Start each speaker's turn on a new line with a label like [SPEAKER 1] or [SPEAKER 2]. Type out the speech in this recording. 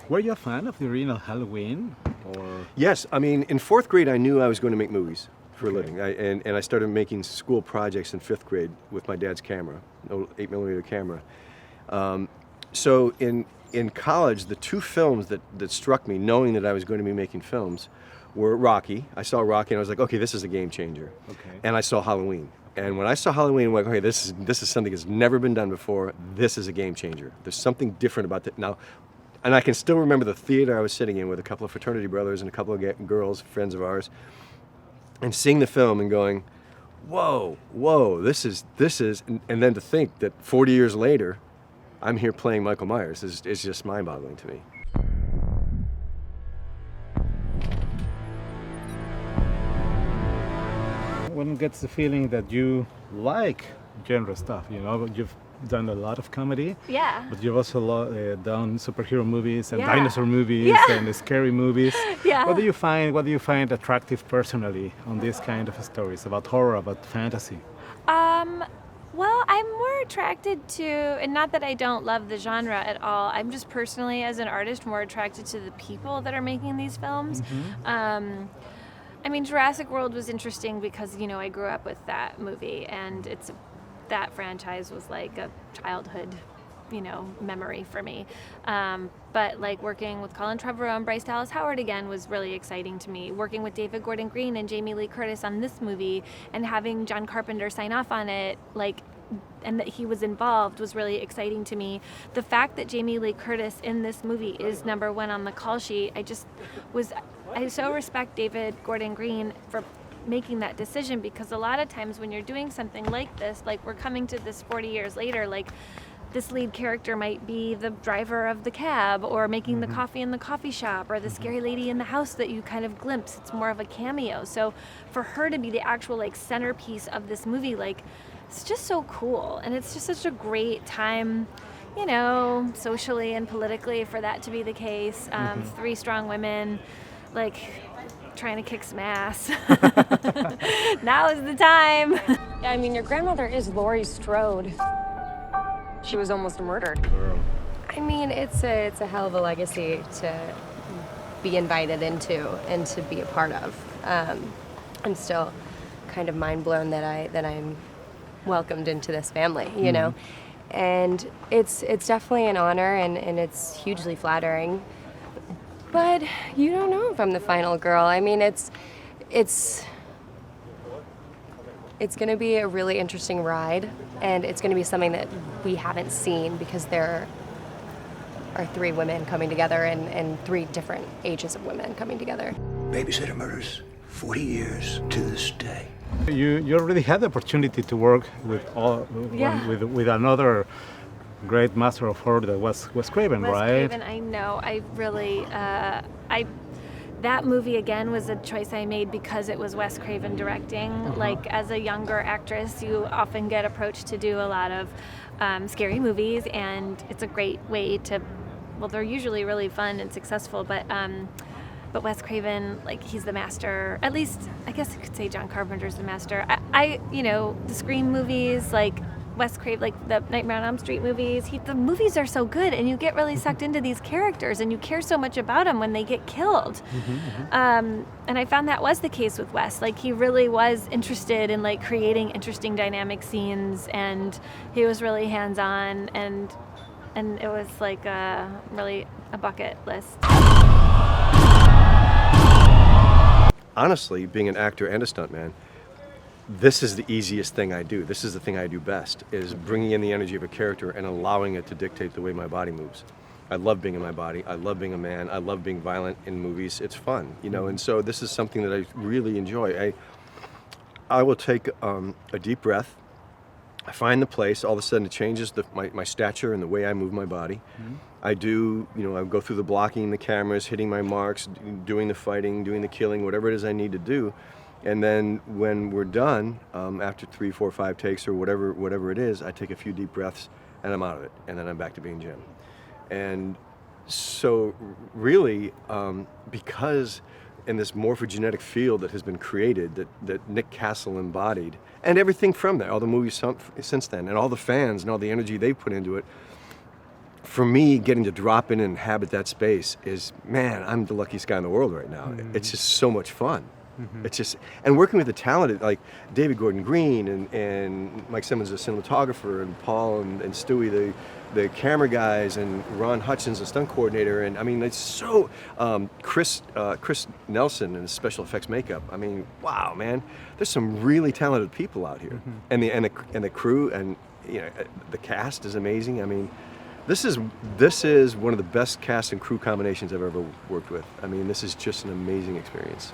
[SPEAKER 1] Were you a fan of the original Halloween? Or
[SPEAKER 2] Yes, I mean, in 4th grade, I knew I was going to make movies for a living. And I started making school projects in 5th grade with my dad's camera, an 8mm camera. So in college, the two films that struck me, knowing that I was going to be making films, were Rocky. I saw Rocky and I was like, okay, this is a game changer.
[SPEAKER 1] Okay.
[SPEAKER 2] And I saw Halloween. And when I saw Halloween, I'm like, okay, this is something that's never been done before. This is a game changer. There's something different about that now. And I can still remember the theater I was sitting in with a couple of fraternity brothers and a couple of girls, friends of ours, and seeing the film and going, whoa, this is, and then to think that 40 years later, I'm here playing Michael Myers is just mind-boggling to me.
[SPEAKER 1] one gets the feeling that you like genre stuff, you know, you've done a lot of comedy.
[SPEAKER 3] Yeah.
[SPEAKER 1] But you've also done superhero movies and
[SPEAKER 3] Yeah.
[SPEAKER 1] dinosaur movies
[SPEAKER 3] Yeah.
[SPEAKER 1] and scary movies.
[SPEAKER 3] Yeah.
[SPEAKER 1] What do you find attractive personally on these kind of stories about horror, about fantasy?
[SPEAKER 3] Well, I'm more attracted to, and not that I don't love the genre at all, I'm just personally, as an artist, more attracted to the people that are making these films.
[SPEAKER 1] Mm-hmm.
[SPEAKER 3] I mean, Jurassic World was interesting because, you know, I grew up with that movie, and that franchise was like a childhood, you know, memory for me. But like working with Colin Trevorrow and Bryce Dallas Howard again was really exciting to me. Working with David Gordon Green and Jamie Lee Curtis on this movie and having John Carpenter sign off on it, like, and that he was involved was really exciting to me. The fact that Jamie Lee Curtis in this movie is #1 on the call sheet, I so respect David Gordon Green for making that decision, because a lot of times when you're doing something like this, like we're coming to this 40 years later, like this lead character might be the driver of the cab or making the coffee in the coffee shop or the scary lady in the house that you kind of glimpse. It's more of a cameo. So for her to be the actual like centerpiece of this movie, like it's just so cool. And it's just such a great time, you know, socially and politically for that to be the case. 3 strong women, like trying to kick some ass. Now is the time.
[SPEAKER 4] Yeah, I mean, your grandmother is Laurie Strode. She was almost murdered.
[SPEAKER 5] I mean, it's a hell of a legacy to be invited into and to be a part of. I'm still kind of mind blown that I'm welcomed into this family, you know, and it's definitely an honor and it's hugely flattering. But you don't know if I'm the final girl. I mean, it's going to be a really interesting ride, and it's going to be something that we haven't seen because there are 3 women coming together and 3 different ages of women coming together.
[SPEAKER 6] Babysitter murders, 40 years to this day.
[SPEAKER 1] You already had the opportunity to work with with another great master of horror that was Wes Craven,
[SPEAKER 3] Wes
[SPEAKER 1] right?
[SPEAKER 3] Craven, I know. I really, that movie again was a choice I made because it was Wes Craven directing. Like as a younger actress, you often get approached to do a lot of scary movies, and it's a great way to. Well, they're usually really fun and successful, but Wes Craven, like he's the master. At least I guess I could say John Carpenter's the master. I you know, the Scream movies, like Wes Craven, like the Nightmare on Elm Street movies, the movies are so good, and you get really sucked into these characters, and you care so much about them when they get killed. And I found that was the case with Wes. Like he really was interested in like creating interesting dynamic scenes, and he was really hands-on, and it was like really a bucket list.
[SPEAKER 2] Honestly, being an actor and a stuntman, this is the easiest thing I do. This is the thing I do best, is bringing in the energy of a character and allowing it to dictate the way my body moves. I love being in my body. I love being a man. I love being violent in movies. It's fun, you know, and so this is something that I really enjoy. I will take a deep breath. I find the place. All of a sudden it changes my stature and the way I move my body. I do, you know, I go through the blocking, the cameras, hitting my marks, doing the fighting, doing the killing, whatever it is I need to do. And then when we're done, after 3, 4, 5 takes or whatever it is, I take a few deep breaths and I'm out of it. And then I'm back to being Jim. And so really, because in this morphogenetic field that has been created, that Nick Castle embodied, and everything from that, all the movies since then, and all the fans and all the energy they put into it, for me, getting to drop in and inhabit that space is, man, I'm the luckiest guy in the world right now. It's just so much fun. It's just, and working with the talented, like David Gordon Green and Mike Simmons, the cinematographer, and Paul and Stewie, the camera guys, and Ron Hutchins, the stunt coordinator, and I mean, it's so, Chris Nelson and special effects makeup. I mean, wow, man, there's some really talented people out here, and the crew, and you know, the cast is amazing. I mean, this is one of the best cast and crew combinations I've ever worked with. I mean, this is just an amazing experience.